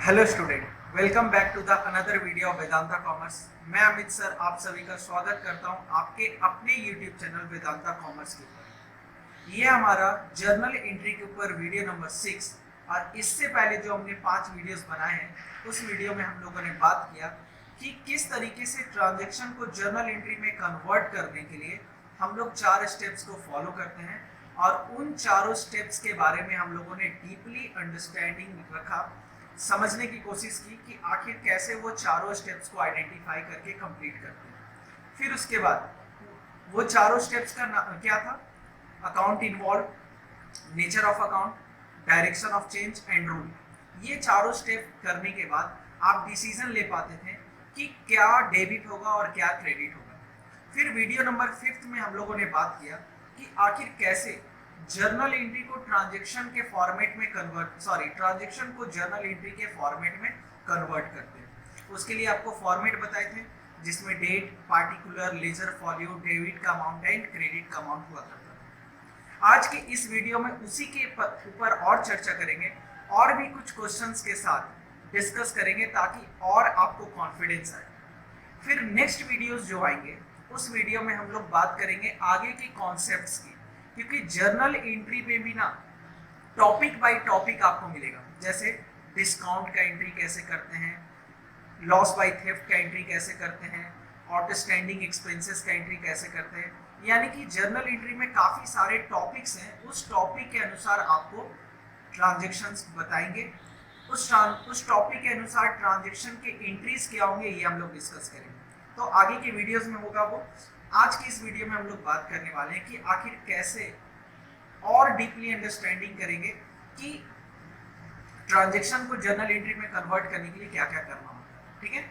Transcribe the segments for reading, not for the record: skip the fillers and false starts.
Hello student, welcome back to the another video of Vedanta Commerce. मैं Amit sir आप सभी का स्वागत करता हूं आपके अपने यूट्यूब चैनल वेदांता कॉमर्स के ऊपर। ये हमारा जर्नल एंट्री के ऊपर वीडियो नंबर 6। और इससे पहले जो हमने 5 वीडियोस बनाए हैं, उस वीडियो में हम लोगों ने बात किया कि किस तरीके से ट्रांजेक्शन को जर्नल एंट्री में कन्वर्ट करने के लिए हम लोग 4 स्टेप्स को फॉलो करते हैं। और उन चारों स्टेप्स के बारे में हम लोगों ने डीपली अंडरस्टैंडिंग रखा, समझने की कोशिश की कि आखिर कैसे वो चारों स्टेप्स को आइडेंटिफाई करके कंप्लीट करते हैं। फिर उसके बाद वो चारों स्टेप्स का क्या था? Account involve, nature of account, direction of change and rule. ये चारों स्टेप करने के बाद आप डिसीजन ले पाते थे कि क्या डेबिट होगा और क्या क्रेडिट होगा। फिर वीडियो नंबर 5 में हम लोगों ने बात किया कि आखिर कैसे जर्नल एंट्री को ट्रांजैक्शन के फॉर्मेट में ट्रांजैक्शन को जर्नल एंट्री के फॉर्मेट में कन्वर्ट करते हैं। उसके लिए आपको फॉर्मेट बताए थे जिसमें date, particular, ledger folio, debit का अमाउंट एंड क्रेडिट का अमाउंट हुआ करता था। आज के इस वीडियो में उसी के ऊपर और चर्चा करेंगे और भी कुछ क्वेश्चंस के साथ डिस्कस करेंगे ताकि और आपको कॉन्फिडेंस आए। फिर नेक्स्ट वीडियोस जो आएंगे उस वीडियो में हम लोग बात करेंगे आगे के कॉन्सेप्ट्स की, क्योंकि जर्नल एंट्री पे भी ना टॉपिक बाय टॉपिक आपको मिलेगा। जैसे डिस्काउंट का एंट्री कैसे करते हैं, लॉस बाय थेफ्ट का एंट्री कैसे करते हैं, आउटस्टैंडिंग एक्सपेंसेस का एंट्री कैसे करते हैं। यानी कि जर्नल एंट्री में काफ़ी सारे टॉपिक्स हैं, उस टॉपिक के अनुसार आपको ट्रांजेक्शन्स बताएंगे। उस टॉपिक के अनुसार ट्रांजेक्शन के एंट्रीज क्या होंगे ये हम लोग डिस्कस करेंगे। तो आगे के वीडियोस में होगा वो। आज की इस वीडियो में हम लोग बात करने वाले हैं कि आखिर कैसे और डीपली अंडरस्टैंडिंग करेंगे कि ट्रांजैक्शन को जर्नल एंट्री में कन्वर्ट करने के लिए क्या क्या करना होता है। ठीक है,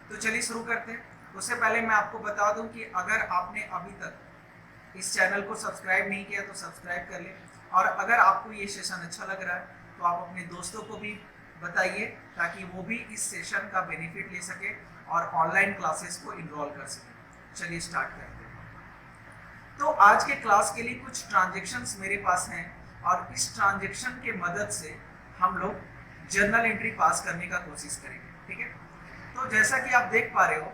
तो चलिए शुरू करते हैं। उससे पहले मैं आपको बता दूं कि अगर आपने अभी तक इस चैनल को सब्सक्राइब नहीं किया तो सब्सक्राइब कर लें, और अगर आपको ये सेशन अच्छा लग रहा है तो आप अपने दोस्तों को भी बताइए ताकि वो भी इस सेशन का बेनिफिट ले सके और ऑनलाइन क्लासेस को इनरोल कर सके। चलिए स्टार्ट करते हैं। तो आज के क्लास के लिए कुछ ट्रांजैक्शंस मेरे पास हैं और इस ट्रांजैक्शन के मदद से हम लोग जर्नल एंट्री पास करने का कोशिश करेंगे। ठीक है, तो जैसा कि आप देख पा रहे हो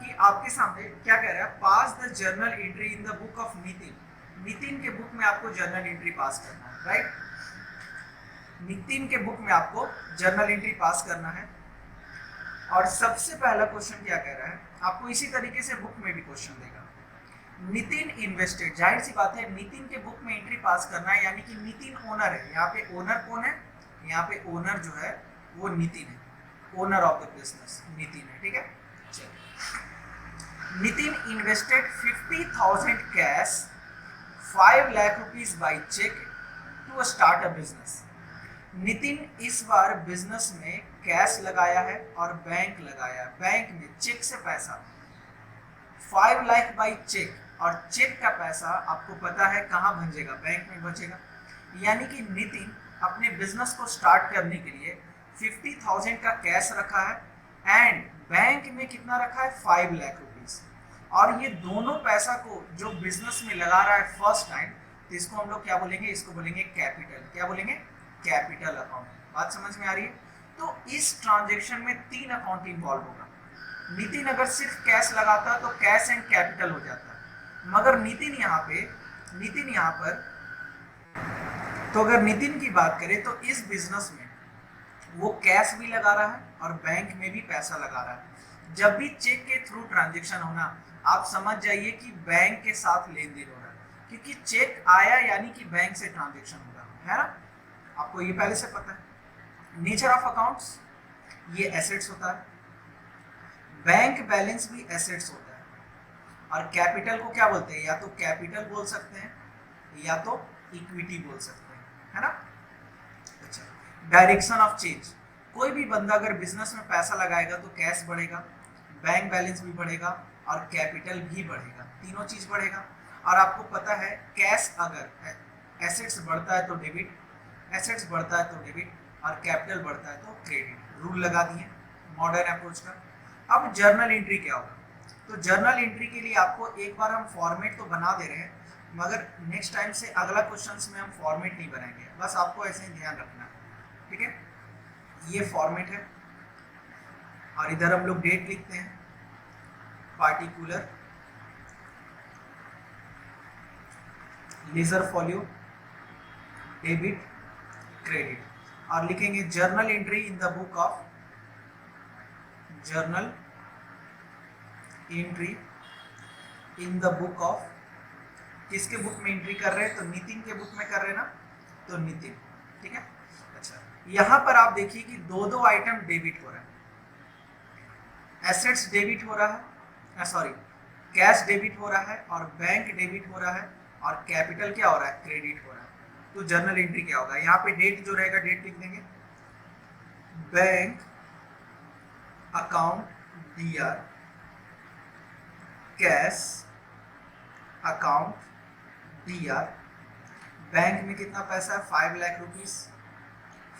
कि आपके सामने क्या कह रहा है, pass the journal entry in the book of Nitin. Nitin के बुक में आपको जर्नल एंट्री पास करना है, राइट। नितिन के बुक में आपको जर्नल एंट्री पास करना है। और सबसे पहला क्वेश्चन क्या कह रहा है, आपको इसी तरीके से बुक में भी क्वेश्चन देगा। नितिन इन्वेस्टेड, जाहिर सी बात है नितिन के बुक में एंट्री पास करना है, यानी कि नितिन ओनर है। यहाँ पे ओनर कौन है? यहाँ पे ओनर जो है वो नितिन है, owner of the business Nitin है। ठीक है, चलिए। Nitin invested 50,000 cash 5 lakh rupees by cheque to start a business. Nitin इस बार बिजनेस में कैश लगाया है और बैंक लगाया है। बैंक में चेक से पैसा 5 लाख बाई चेक, और चेक का पैसा आपको पता है कहाँ बचेगा? बैंक में बचेगा। यानी कि नितिन अपने बिजनेस को स्टार्ट करने के लिए 50,000 का कैश रखा है एंड बैंक में कितना रखा है? 5 लाख रुपीज। और ये दोनों पैसा को जो बिजनेस में लगा रहा है फर्स्ट टाइम, तो इसको हम लोग क्या बोलेंगे? इसको बोलेंगे कैपिटल। क्या बोलेंगे? Capital account. बात समझ में आ रही है? तो इस ट्रांजेक्शन में 3 अकाउंट इन्वॉल्व होगा। नितिन अगर सिर्फ कैश लगाता तो कैश एंड कैपिटल हो जाता, मगर नितिन यहाँ पर तो अगर नितिन की बात करें तो इस बिजनेस में वो कैश भी लगा रहा है और बैंक में भी पैसा लगा रहा है। जब भी चेक के थ्रू ट्रांजेक्शन होना, आप समझ जाइए कि बैंक के साथ लेन देन हो रहा है, क्योंकि चेक आया यानी कि बैंक से ट्रांजेक्शन हो रहा है ना। आपको ये पहले से पता है। नेचर ऑफ अकाउंट्स, ये एसेट्स होता है, बैंक बैलेंस भी एसेट्स होता है। और कैपिटल को क्या बोलते हैं? या तो कैपिटल बोल सकते हैं या तो इक्विटी बोल सकते हैं, है ना। अच्छा, डायरेक्शन ऑफ चेंज, कोई भी बंदा अगर बिजनेस में पैसा लगाएगा तो कैश बढ़ेगा, बैंक बैलेंस भी बढ़ेगा और कैपिटल भी बढ़ेगा, तीनों चीज बढ़ेगा। और आपको पता है कैश अगर एसेट्स बढ़ता है तो डेबिट, एसेट्स बढ़ता है तो डेबिट, और कैपिटल बढ़ता है तो क्रेडिट। रूल लगा दिए मॉडर्न अप्रोच का। अब जर्नल एंट्री क्या होगा? तो जर्नल एंट्री के लिए आपको एक बार हम फॉर्मेट तो बना दे रहे हैं, मगर नेक्स्ट टाइम से अगला क्वेश्चंस में हम फॉर्मेट नहीं बनाएंगे, बस आपको ऐसे ही ध्यान रखना है। ठीक है, ये फॉर्मेट है। और इधर हम लोग डेट लिखते हैं, particular ledger folio debit credit, और लिखेंगे journal entry in the book of, journal entry in the book of, किसके बुक में एंट्री कर रहे हैं, तो नितिन के बुक में कर रहे हैं ना, तो नितिन, ठीक है। अच्छा, यहां पर आप देखिए कि दो दो आइटम डेबिट हो रहा है, एसेट्स डेबिट हो रहा है, सॉरी कैश डेबिट हो रहा है, और बैंक डेबिट हो रहा है, और कैपिटल क्या हो रहा है, क्रेडिट हो रहा है। तो जर्नल एंट्री क्या होगा, यहाँ पे डेट जो रहेगा, डेट लिख देंगे bank account D R, cash account DR, bank में कितना पैसा है 5 lakh rupees,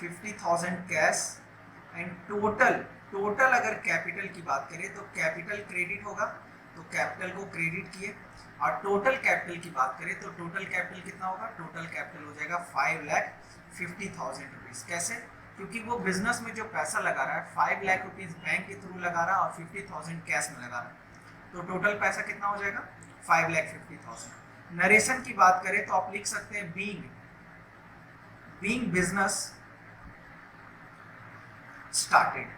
50,000 cash, and total अगर कैपिटल की बात करें तो कैपिटल क्रेडिट होगा, तो कैपिटल को क्रेडिट किए, और टोटल कैपिटल की बात करें तो टोटल कैपिटल कितना होगा, टोटल कैपिटल हो जाएगा 5,50,000 रुपीज। कैसे, क्योंकि वो बिजनेस में जो पैसा लगा रहा है 5 लाख रुपीज बैंक के थ्रू लगा रहा है और 50,000 कैश में लगा रहा है, तो टोटल पैसा कितना हो जाएगा 5,50,000। नरेशन की बात करें तो आप लिख सकते हैं बीइंग बिजनेस स्टार्टेड,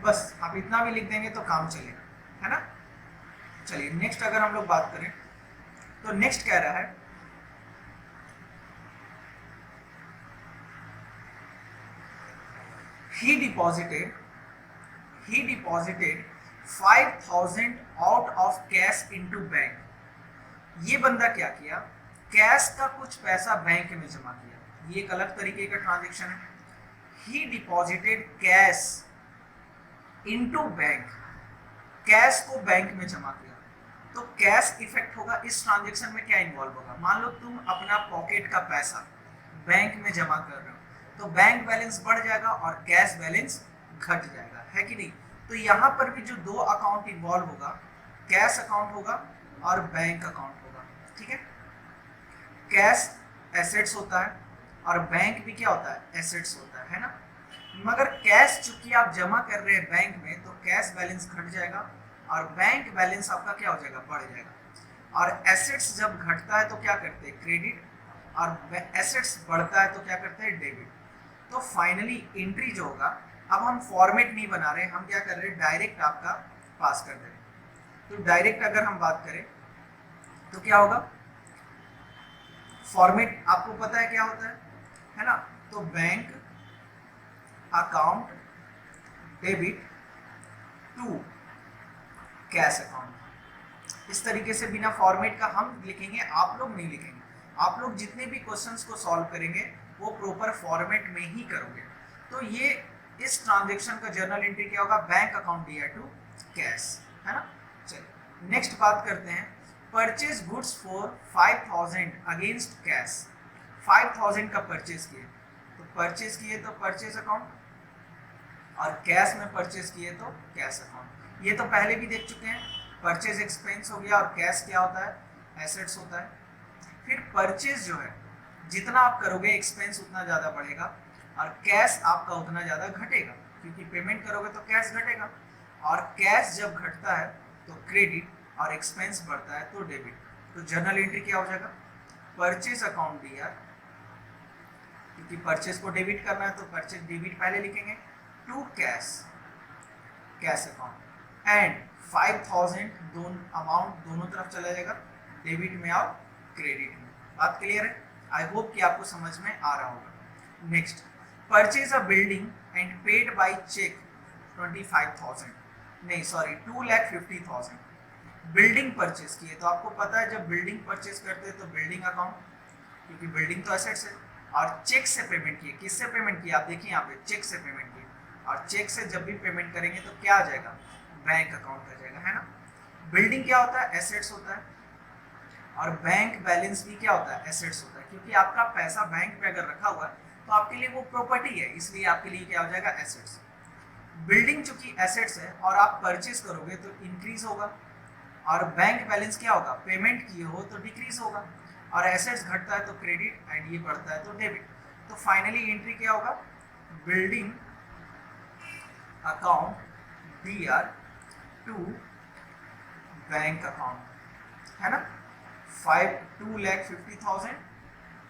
बस आप इतना भी लिख देंगे तो काम चलेगा, है ना। चलिए नेक्स्ट अगर हम लोग बात करें तो नेक्स्ट कह रहा है he deposited 5,000 out of cash into bank। ये बंदा क्या किया, कैश का कुछ पैसा बैंक में जमा किया, ये एक अलग तरीके का ट्रांजैक्शन है। he deposited cash into bank, cash को बैंक में जमा किया, तो कैश इफेक्ट होगा इस ट्रांजैक्शन में, क्या इन्वॉल्व होगा, मान लो तुम अपना पॉकेट का पैसा बैंक में जमा कर रहे हो, तो बैंक बैलेंस बढ़ जाएगा और कैश बैलेंस घट जाएगा, है कि नहीं। तो यहाँ पर भी जो दो अकाउंट इन्वॉल्व होगा, कैश अकाउंट होगा और बैंक अकाउंट होगा, ठीक है। कैश एसेट्स होता है और बैंक भी क्या होता है, एसेट्स होता है ना। मगर कैश चूंकि आप जमा कर रहे हैं बैंक में, तो कैश बैलेंस घट जाएगा और बैंक बैलेंस आपका क्या हो जाएगा, बढ़ जाएगा। और एसेट्स जब घटता है तो क्या करते हैं, क्रेडिट, और एसेट्स बढ़ता है तो क्या करते हैं, डेबिट। तो फाइनली एंट्री जो होगा, अब हम फॉर्मेट नहीं बना रहे, हम क्या कर रहे हैं, डायरेक्ट आपका पास कर दे रहे हैं। तो डायरेक्ट अगर हम बात करें तो क्या होगा, फॉर्मेट आपको पता है क्या होता है ना। तो bank account debit to cash account, इस तरीके से बिना फॉर्मेट का हम लिखेंगे, आप लोग नहीं लिखेंगे। आप लोग जितने भी क्वेश्चंस को सॉल्व करेंगे वो प्रॉपर फॉर्मेट में ही करोगे। तो ये इस ट्रांजैक्शन का जर्नल एंट्री क्या होगा, bank account DR to cash, है ना। चलिए नेक्स्ट बात करते हैं, purchase goods for 5,000 against cash, 5,000 का परचेज किए, तो परचेज किए तो परचेज अकाउंट, और कैश में परचेज किए तो कैश अकाउंट। ये तो पहले भी देख चुके हैं, परचेज एक्सपेंस हो गया और कैश क्या होता है, एसेट्स होता है। फिर परचेज जो है, जितना आप करोगे एक्सपेंस उतना ज़्यादा बढ़ेगा और कैश आपका उतना ज़्यादा घटेगा, क्योंकि पेमेंट करोगे तो कैश घटेगा, और कैश जब घटता है तो क्रेडिट और एक्सपेंस बढ़ता है तो डेबिट। तो जर्नल एंट्री क्या हो जाएगा, परचेज अकाउंट डीआर, क्योंकि परचेज को डेबिट करना है तो परचेज डेबिट पहले लिखेंगे, to cash account, and 5,000 amount दोनों तरफ चला जाएगा, डेबिट में और क्रेडिट में। बात क्लियर है, आई होप कि आपको समझ में आ रहा होगा। Next, purchase a building and paid by cheque 25,000, नहीं सॉरी 2,50,000, बिल्डिंग परचेज किए। तो आपको पता है जब बिल्डिंग परचेज करते हैं तो बिल्डिंग अकाउंट, क्योंकि बिल्डिंग तो एसेट्स है, और चेक से पेमेंट किए, किससे पेमेंट किया, आप देखिए यहाँ पे चेक से पेमेंट किए, और चेक से जब भी पेमेंट करेंगे तो क्या आ जाएगा, बैंक अकाउंट आ जाएगा, है ना। बिल्डिंग क्या होता है, एसेट्स होता है, और बैंक बैलेंस भी क्या होता है, एसेट्स होता है, क्योंकि आपका पैसा बैंक में अगर रखा हुआ है तो आपके लिए वो प्रॉपर्टी है, इसलिए आपके लिए क्या हो जाएगा, एसेट्स। बिल्डिंग चूंकि एसेट्स है और आप परचेज करोगे तो इंक्रीज होगा, और बैंक बैलेंस क्या होगा, पेमेंट किए हो तो डिक्रीज होगा, और एसेट्स घटता है तो क्रेडिट, एंड ये बढ़ता है तो डेबिट। तो फाइनली एंट्री क्या होगा, building account DR to bank account, है ना, 2,50,000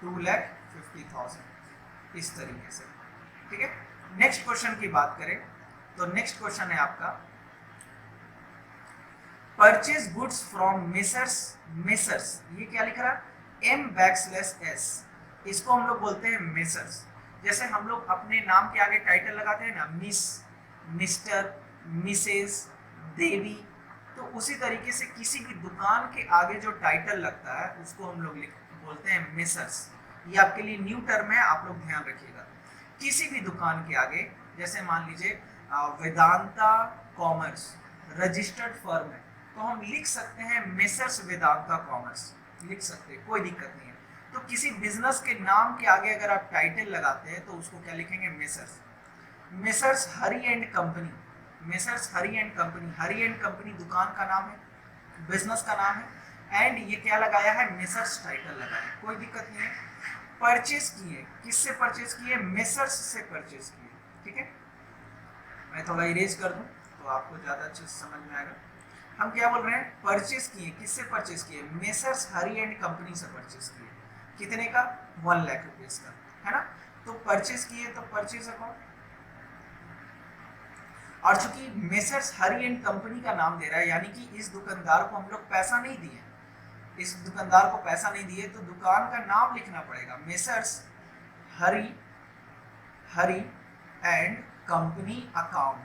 2,50,000 इस तरीके से, ठीक है। नेक्स्ट क्वेश्चन की बात करें तो नेक्स्ट क्वेश्चन है आपका purchase goods from messrs, messrs ये क्या लिख रहा है M\S, इसको हम लोग बोलते हैं मेसर्स। जैसे हम लोग अपने नाम के आगे टाइटल लगाते हैं ना, मिस, मिस्टर, मिसेस, देवी, तो उसी तरीके से किसी भी दुकान के आगे जो टाइटल लगता है उसको हम लोग बोलते हैं मेसर्स। ये आपके लिए न्यू टर्म है, आप लोग ध्यान रखिएगा। किसी भी दुकान के आगे, जैसे मान लीजिए वेदांता कॉमर्स रजिस्टर्ड फर्म है, तो हम लिख सकते हैं मेसर्स वेदांता कॉमर्स, लिख सकते हैं, कोई दिक्कत नहीं है। तो किसी बिजनेस के नाम के आगे अगर आप टाइटल लगाते हैं तो उसको क्या लिखेंगे, messrs. Messrs Hari and company, messrs Hari and company, Hari and company दुकान का नाम है, बिजनेस का नाम है, एंड ये क्या लगाया है, मेसर्स टाइटल लगाया, कोई दिक्कत नहीं है। परचेज किए, किससे परचेज किए, मेसर्स से परचेज किए, ठीक है। मैं थोड़ा इरेज कर दूं तो आपको ज्यादा अच्छे से समझ में आएगा। हम क्या बोल रहे हैं, परचेज किए, किससे परचेज किए, मेसर्स हरी एंड कंपनी से परचेज किए, कितने का, 1 लाख रुपीस का, है ना। तो परचेज किए तो परचेज अकाउंट, और चूंकि मेसर्स हरी एंड कंपनी का नाम दे रहा है, यानी कि इस दुकानदार को हम लोग पैसा नहीं दिए, इस दुकानदार को पैसा नहीं दिए, तो दुकान का नाम लिखना पड़ेगा, messrs Hari, Hari and company account.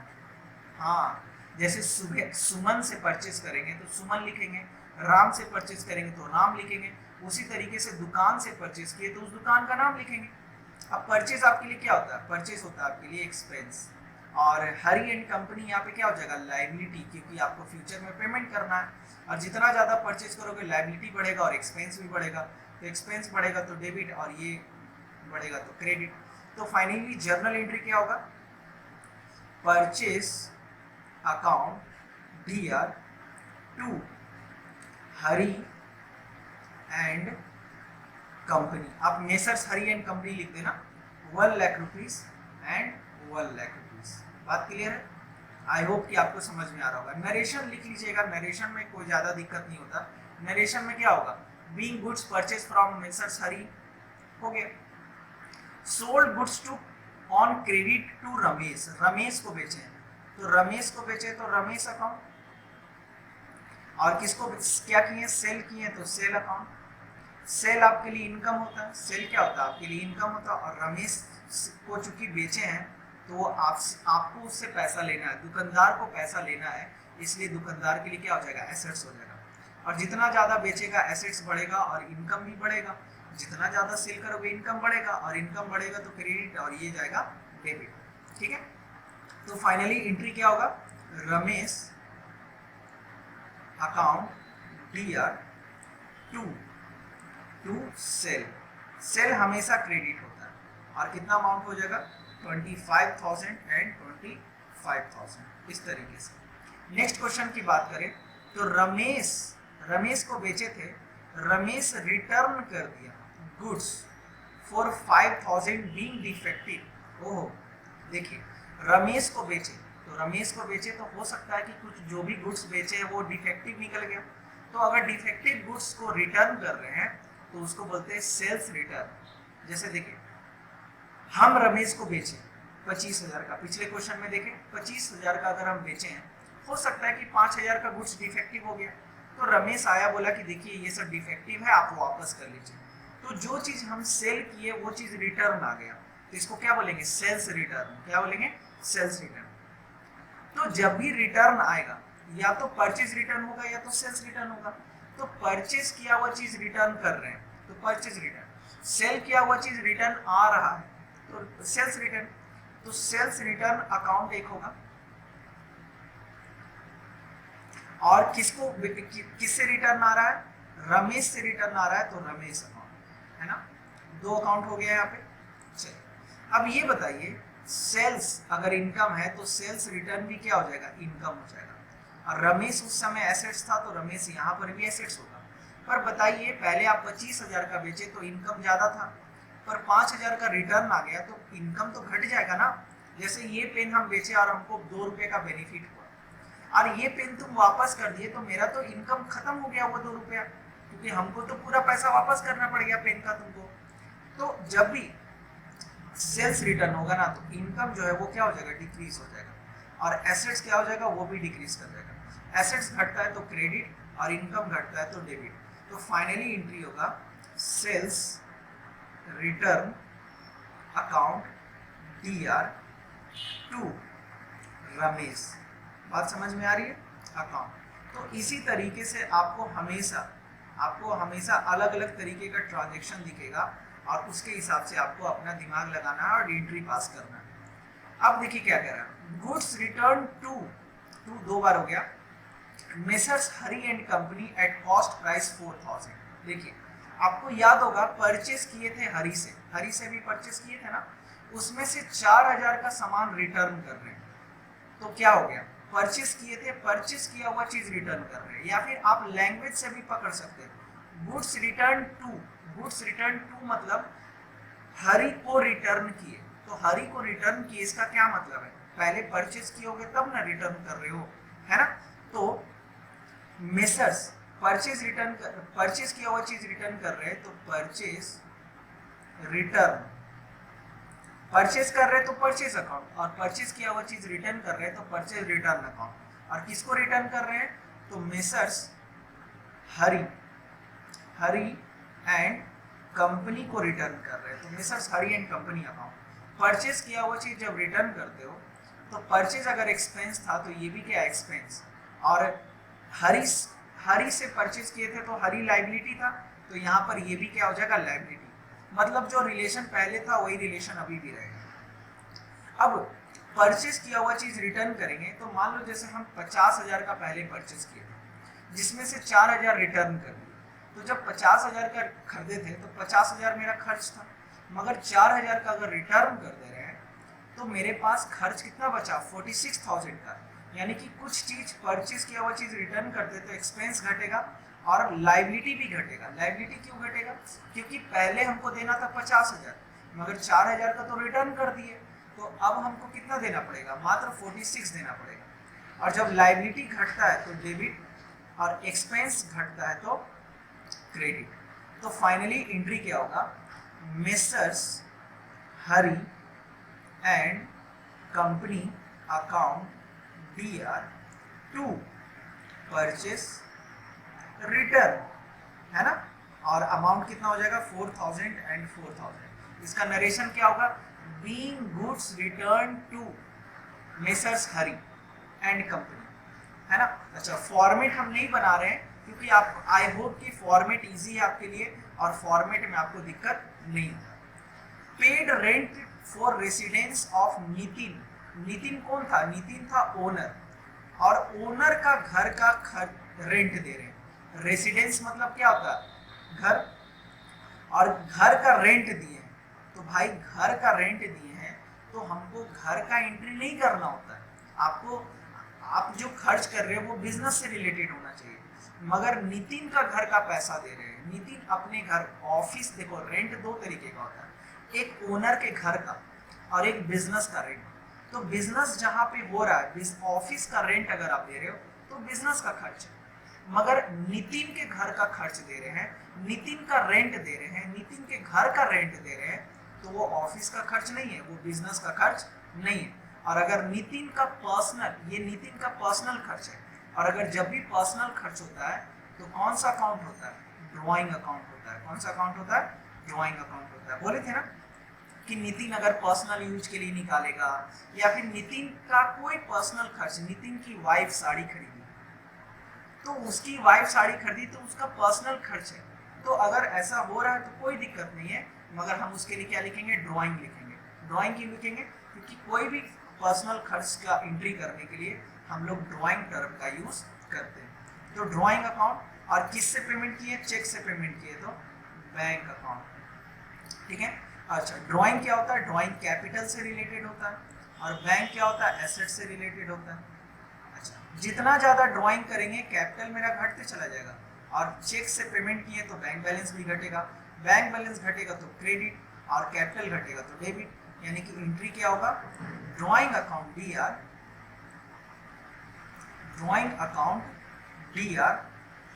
हाँ, जैसे सुबह सुमन से परचेज करेंगे तो सुमन लिखेंगे, राम से परचेज करेंगे तो राम लिखेंगे, उसी तरीके से दुकान से परचेज किए तो उस दुकान का नाम लिखेंगे। अब परचेज आपके लिए क्या होता है, परचेज होता है आपके लिए एक्सपेंस, और हरी एंड कंपनी यहाँ पे क्या हो जाएगा, लायबिलिटी, क्योंकि आपको फ्यूचर में पेमेंट करना है, और जितना ज़्यादा परचेज करोगे लायबिलिटी बढ़ेगा और एक्सपेंस भी बढ़ेगा, तो एक्सपेंस बढ़ेगा तो डेबिट और ये बढ़ेगा तो क्रेडिट। तो फाइनली जर्नल एंट्री क्या होगा, purchase account DR to Hari and company, आप मेसर्स हरी एंड कंपनी लिख देना, 1 lakh rupees and 1 lakh rupees. बात क्लियर है, आई होप कि आपको समझ में आ रहा होगा। नरेशन लिख लीजिएगा, नरेशन में कोई ज्यादा दिक्कत नहीं होता। नरेशन में क्या होगा, being goods purchase from messrs Hari, हो गया। Sold goods to on credit to Ramesh, Ramesh को बेचे, तो रमेश को बेचे तो रमेश अकाउंट, और किसको क्या किए, सेल किए तो सेल अकाउंट। सेल आपके लिए इनकम होता है, सेल क्या होता है आपके लिए इनकम होता है, और रमेश को चूंकि बेचे हैं तो वो आपको उससे पैसा लेना है, दुकानदार को पैसा लेना है, इसलिए दुकानदार के लिए क्या हो जाएगा, एसेट्स हो जाएगा। और जितना ज़्यादा बेचेगा एसेट्स बढ़ेगा और इनकम भी बढ़ेगा, जितना ज़्यादा सेल करोगे इनकम बढ़ेगा, और इनकम बढ़ेगा तो क्रेडिट और ये जाएगा डेबिट, ठीक है। तो फाइनली एंट्री क्या होगा, Ramesh account DR to sale, sale हमेशा क्रेडिट होता है, और कितना अमाउंट हो जाएगा, 25,000 एंड 25,000 इस तरीके से। नेक्स्ट क्वेश्चन की बात करें तो रमेश को बेचे थे, रमेश रिटर्न कर दिया गुड्स फॉर 5,000 बीइंग डिफेक्टिव। ओह देखिए, रमेश को बेचे तो हो सकता है कि कुछ जो भी गुड्स बेचे हैं वो डिफेक्टिव निकल गया, तो अगर डिफेक्टिव गुड्स को रिटर्न कर रहे हैं तो उसको बोलते हैं सेल्स रिटर्न। जैसे देखिए, हम रमेश को बेचे 25,000 का, पिछले क्वेश्चन में देखें 25,000 का अगर हम बेचे हैं, हो सकता है कि 5,000 का गुड्स डिफेक्टिव हो गया, तो रमेश आया बोला कि देखिए ये सब डिफेक्टिव है, आप वापस कर लीजिए। तो जो चीज हम सेल किए वो चीज रिटर्न आ गया, तो इसको क्या बोलेंगे, सेल्स रिटर्न। क्या बोलेंगे, सेल्स रिटर्न। तो जब भी रिटर्न आएगा, या तो परचेज रिटर्न होगा या तो सेल्स रिटर्न होगा। तो परचेज किया हुआ चीज रिटर्न कर रहे हैं तो परचेज रिटर्न, सेल किया हुआ चीज रिटर्न आ रहा है तो सेल्स रिटर्न। तो सेल्स रिटर्न अकाउंट एक होगा, और किससे रिटर्न आ रहा है, रमेश से रिटर्न आ रहा है, तो रमेश अकाउंट, है ना। 2 अकाउंट हो गया यहाँ पे। चलिए अब ये बताइए, सेल्स अगर इनकम है तो सेल्स रिटर्न भी क्या हो जाएगा, इनकम हो जाएगा। और रमेश उस समय एसेट्स था तो रमेश यहाँ पर भी एसेट्स होगा। पर बताइए, पहले आप 25,000 का बेचे तो इनकम ज्यादा था, पर 5,000 का रिटर्न आ गया तो इनकम तो घट जाएगा ना। जैसे ये पेन हम बेचे और हमको 2 रुपए का बेनिफिट हुआ, और ये पेन तुम वापस कर दिए, तो मेरा तो इनकम खत्म हो गया वो 2 रुपया, क्योंकि हमको तो पूरा पैसा वापस करना पड़ गया पेन का तुमको। तो जब भी सेल्स रिटर्न होगा ना, तो इनकम जो है वो क्या हो जाएगा, डिक्रीज हो जाएगा, और एसेट्स क्या हो जाएगा, वो भी डिक्रीज कर जाएगा। एसेट्स घटता है तो क्रेडिट, और इनकम घटता है तो डेबिट। तो फाइनली एंट्री होगा sales return account DR to Ramesh. बात समझ में आ रही है? अकाउंट। तो इसी तरीके से आपको हमेशा अलग अलग तरीके का ट्रांजेक्शन दिखेगा, और उसके हिसाब से आपको अपना दिमाग लगाना है और एंट्री पास करना है। अब देखिए क्या कह रहा है, गुड्स रिटर्न टू 2 बार हो गया, messrs Hari and company at cost price 4000। देखिए आपको याद होगा परचेस किए थे हरी से भी परचेस किए थे ना, उसमें से 4000 का सामान रिटर्न कर रहे हैं। तो क्या हो गया, परचेस किए थे, परचेस किया हुआ चीज रिटर्न कर रहे हैं। या फिर आप लैंग्वेज से भी पकड़ सकते हैं, गुड्स रिटर्न टू मतलब हरी को रिटर्न किए। तो हरी को रिटर्न किए इसका क्या मतलब है, पहले परचेस किए होगे तब ना रिटर्न कर रहे हो, है ना। तो मेसर्स परचेस किया हुआ चीज रिटर्न कर रहे हैं, तो परचेस कर रहे हैं तो परचेस अकाउंट, और परचेस किया हुआ चीज रिटर्न कर रहे हैं तो परचेस रिटर्न अकाउंट। और किसको रिटर्न कर रहे हैं, तो मेसर्स हरी एंड कंपनी को रिटर्न कर रहे हैं, तो messrs Hari and company account. Purchase किया हुआ चीज जब रिटर्न करते हो, तो परचेज अगर एक्सपेंस था तो ये भी क्या एक्सपेंस, और हरी से परचेज किए थे तो हरी लाइबिलिटी था, तो यहाँ पर ये भी क्या हो जाएगा, लाइबिलिटी। मतलब जो रिलेशन पहले था वही रिलेशन अभी भी रहेगा। अब परचेज किया हुआ चीज रिटर्न करेंगे, तो मान लो जैसे हम 50,000 का पहले परचेज किए थे, जिसमें से 4,000 रिटर्न कर दिए। तो जब 50,000 का खरीदे थे तो 50,000 मेरा खर्च था, मगर 4,000 का अगर रिटर्न कर दे रहे हैं तो मेरे पास खर्च कितना बचा, 46,000 का। यानी कि कुछ चीज परचेज किया हुआ चीज रिटर्न करते तो एक्सपेंस घटेगा और लाइबिलिटी भी घटेगा। लाइबिलिटी क्यों घटेगा, क्योंकि पहले हमको देना था 50,000, मगर 4,000 का तो रिटर्न कर दिए, तो अब हमको कितना देना पड़ेगा, मात्र 46 देना पड़ेगा। और जब लाइबिलिटी घटता है तो डेबिट, और एक्सपेंस घटता है तो क्रेडिट। तो फाइनली एंट्री क्या होगा, Messrs Hari and company account DR to purchase return, है ना। और अमाउंट कितना हो जाएगा, 4,000 एंड 4,000। इसका नरेशन क्या होगा, being goods return to Messrs Hari and company, है ना। अच्छा, फॉर्मेट हम नहीं बना रहे हैं क्योंकि आप, आई होप कि फॉर्मेट इजी है आपके लिए और फॉर्मेट में आपको दिक्कत नहीं होगा। Paid rent for residence of Nitin. Nitin कौन था, नितिन था ओनर, और ओनर का घर का रेंट दे रहे हैं। रेसिडेंस मतलब क्या होता है, घर, और घर का रेंट दिए हैं। तो भाई घर का रेंट दिए हैं तो हमको घर का एंट्री नहीं करना होता है, आपको, आप जो खर्च कर रहे हो वो बिजनेस से रिलेटेड होना चाहिए। मगर नितिन का घर का पैसा दे रहे हैं, नितिन अपने घर, ऑफिस, देखो रेंट 2 तरीके का होता है, एक ओनर के घर का और एक बिजनेस का रेंट। तो बिजनेस जहां पे हो रहा है, ऑफिस का रेंट अगर आप दे रहे हो तो बिजनेस का खर्च है, मगर नितिन के घर का खर्च दे रहे हैं, नितिन का रेंट दे रहे हैं, नितिन के घर का रेंट दे रहे हैं, तो वो ऑफिस का खर्च नहीं है, वो बिजनेस का खर्च नहीं है। और अगर नितिन का पर्सनल, ये नितिन का पर्सनल खर्च है, और अगर जब भी पर्सनल खर्च होता है तो कौन सा अकाउंट होता है, ड्रॉइंग अकाउंट होता है। कौन सा अकाउंट होता है, ड्रॉइंग अकाउंट होता है। बोले थे ना कि नितिन अगर पर्सनल यूज के लिए निकालेगा, या फिर नितिन का कोई पर्सनल खर्च, नितिन की वाइफ साड़ी खरीदी तो उसकी वाइफ साड़ी खरीदी तो उसका पर्सनल खर्च है। तो अगर ऐसा हो रहा है तो कोई दिक्कत नहीं है, मगर हम उसके लिए क्या लिखेंगे, ड्रॉइंग लिखेंगे। ड्रॉइंग क्यों लिखेंगे, क्योंकि कोई भी पर्सनल खर्च का एंट्री करने के लिए हम लोग ड्रॉइंग टर्म का यूज करते हैं। तो ड्रॉइंग अकाउंट, और किससे पेमेंट किए, चेक से पेमेंट किए तो बैंक अकाउंट, ठीक है। अच्छा, ड्रॉइंग क्या होता है, ड्रॉइंग कैपिटल से रिलेटेड होता है, और बैंक क्या होता है, एसेट से रिलेटेड होता है। अच्छा, जितना ज्यादा ड्रॉइंग करेंगे कैपिटल मेरा घटते चला जाएगा, और चेक से पेमेंट किए तो बैंक बैलेंस भी घटेगा, बैंक बैलेंस घटेगा तो क्रेडिट, और कैपिटल घटेगा तो डेबिट। यानी कि एंट्री क्या होगा, drawing account DR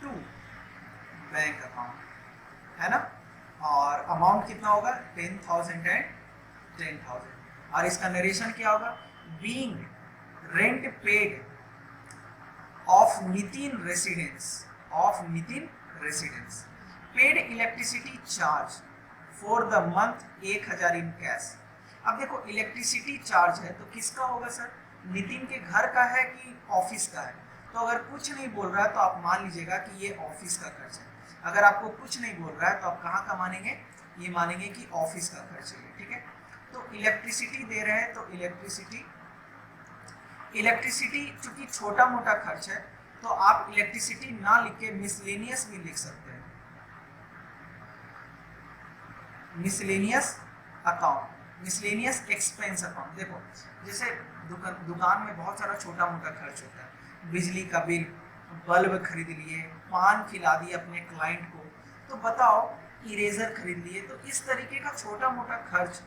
to bank account, है ना। और अमाउंट कितना होगा, 10,000 एंड 10,000। और इसका नरेशन क्या होगा, being rent paid of Nitin residence paid electricity charge for the month 1,000 in cash. अब देखो इलेक्ट्रिसिटी चार्ज है तो किसका होगा सर, नितिन के घर का है कि ऑफिस का है। तो अगर कुछ नहीं बोल रहा है तो आप मान लीजिएगा कि ये ऑफिस का खर्च है। अगर आपको कुछ नहीं बोल रहा है तो आप कहाँ का मानेंगे, ये मानेंगे कि ऑफिस का खर्च है, ठीक है। तो इलेक्ट्रिसिटी दे रहे हैं तो इलेक्ट्रिसिटी चूंकि छोटा मोटा खर्च है तो आप इलेक्ट्रिसिटी ना लिख के मिसलेनियस भी लिख सकते हैं, miscellaneous account, miscellaneous expense account. देखो जैसे दुकान में बहुत सारा छोटा मोटा खर्च होता है, बिजली का बिल, बल्ब खरीद लिए, पान खिला दिए अपने क्लाइंट को, तो बताओ इरेजर खरीद लिए, तो इस तरीके का छोटा मोटा खर्च।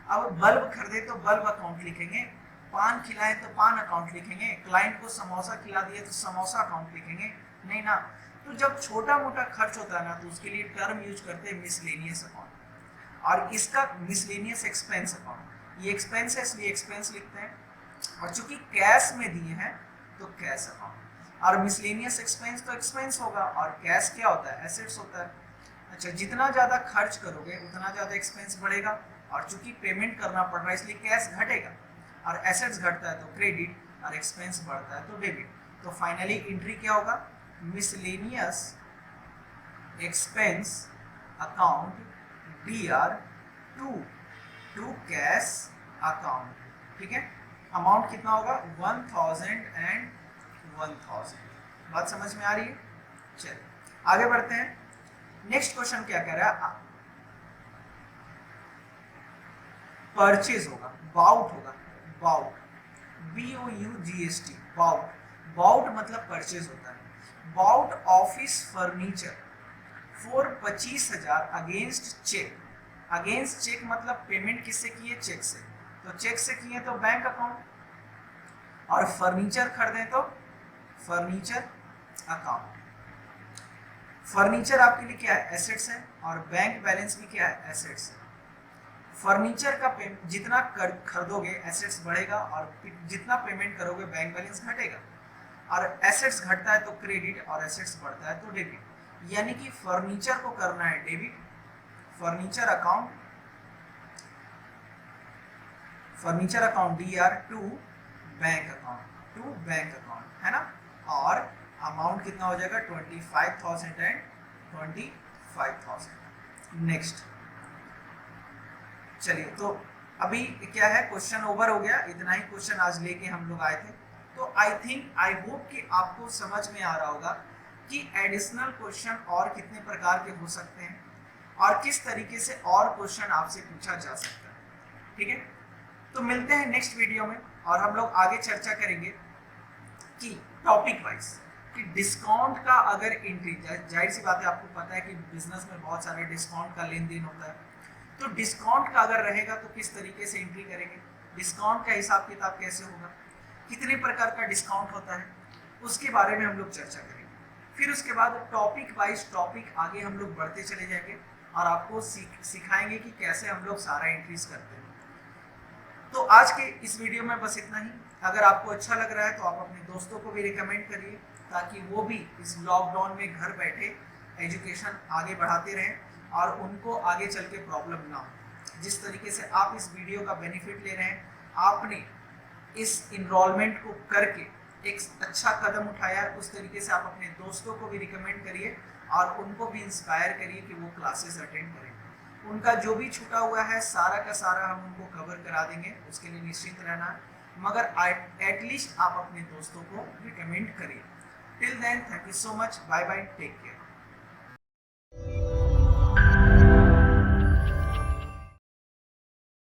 अब बल्ब खरीदे तो बल्ब अकाउंट लिखेंगे, पान खिलाए तो पान अकाउंट लिखेंगे, क्लाइंट को समोसा खिला दिए तो समोसा अकाउंट लिखेंगे, नहीं ना। तो जब छोटा मोटा खर्च होता है ना तो उसके लिए टर्म यूज करते हैं मिसलेनियस अकाउंट, और इसका मिसलेनियस एक्सपेंस अकाउंट। ये एक्सपेंस है इसलिए एक्सपेंस लिखते हैं, और चूंकि कैश में दिए हैं तो कैश अकाउंट। और मिसलेनियस एक्सपेंस तो एक्सपेंस होगा, और कैश क्या होता है, एसेट्स होता है। अच्छा, जितना ज़्यादा खर्च करोगे उतना ज़्यादा एक्सपेंस बढ़ेगा, और चूंकि पेमेंट करना पड़ रहा है इसलिए कैश घटेगा, और एसेट्स घटता है तो क्रेडिट, और एक्सपेंस बढ़ता है तो डेबिट। तो फाइनली एंट्री क्या होगा, miscellaneous expense account DR to cash account, ठीक है। अमाउंट कितना होगा, 1,000 एंड 1,000। बात समझ में आ रही है। चलिए आगे बढ़ते हैं। नेक्स्ट क्वेश्चन क्या कह रहा है, परचेज होगा, बाउट होगा, बाउट, BOUGST, बाउट मतलब परचेज होता है। Bought office furniture for 25,000 against cheque. Against cheque मतलब पेमेंट किससे किए, चेक से, तो चेक से किए तो बैंक अकाउंट, और फर्नीचर खरीदे तो फर्नीचर अकाउंट। फर्नीचर आपके लिए क्या है, एसेट्स है, और बैंक बैलेंस भी क्या है, एसेट्स है। फर्नीचर का जितना खरीदोगे एसेट्स बढ़ेगा, और जितना पेमेंट करोगे बैंक बैलेंस घटेगा, और एसेट्स घटता है तो क्रेडिट, और एसेट्स बढ़ता है तो डेबिट। यानी कि फर्नीचर को करना है debit, furniture account DR to bank account, है ना। और अमाउंट कितना हो जाएगा, 25,000 एंड 25,000। नेक्स्ट चलिए, तो अभी क्या है, क्वेश्चन ओवर हो गया, इतना ही क्वेश्चन आज लेके हम लोग आए थे। तो आई होप कि आपको समझ में आ रहा होगा कि एडिशनल क्वेश्चन और कितने प्रकार के हो सकते हैं, और किस तरीके से और क्वेश्चन आपसे पूछा जा सकता है, ठीक है। तो मिलते हैं नेक्स्ट वीडियो में, और हम लोग आगे चर्चा करेंगे कि टॉपिक वाइज कि डिस्काउंट का अगर एंट्री, जाहिर सी बात है आपको पता है कि बिजनेस में बहुत सारे डिस्काउंट का लेन देन होता है, तो डिस्काउंट का अगर रहेगा तो किस तरीके से एंट्री करेंगे, डिस्काउंट का हिसाब किताब कैसे होगा, कितने प्रकार का डिस्काउंट होता है, उसके बारे में हम लोग चर्चा करेंगे। फिर उसके बाद टॉपिक वाइज टॉपिक आगे हम लोग बढ़ते चले जाएंगे, और आपको सिखाएंगे कि कैसे हम लोग सारा एंट्रीज करते हैं। तो आज के इस वीडियो में बस इतना ही। अगर आपको अच्छा लग रहा है तो आप अपने दोस्तों को भी रिकमेंड करिए, ताकि वो भी इस लॉकडाउन में घर बैठे एजुकेशन आगे बढ़ाते रहें, और उनको आगे चल के प्रॉब्लम ना हो। जिस तरीके से आप इस वीडियो का बेनिफिट ले रहे हैं, आपने इस इनरोलमेंट को करके एक अच्छा कदम उठाया, उस तरीके से आप अपने दोस्तों को भी रिकमेंड करिए, और उनको भी इंस्पायर करिए कि वो क्लासेस अटेंड करें। उनका जो भी छूटा हुआ है सारा का सारा हम उनको कवर करा देंगे, उसके लिए निश्चित रहना है, मगर एटलीस्ट आप अपने दोस्तों को रिकमेंड करिए। Till then, thank you so much, bye bye, take care.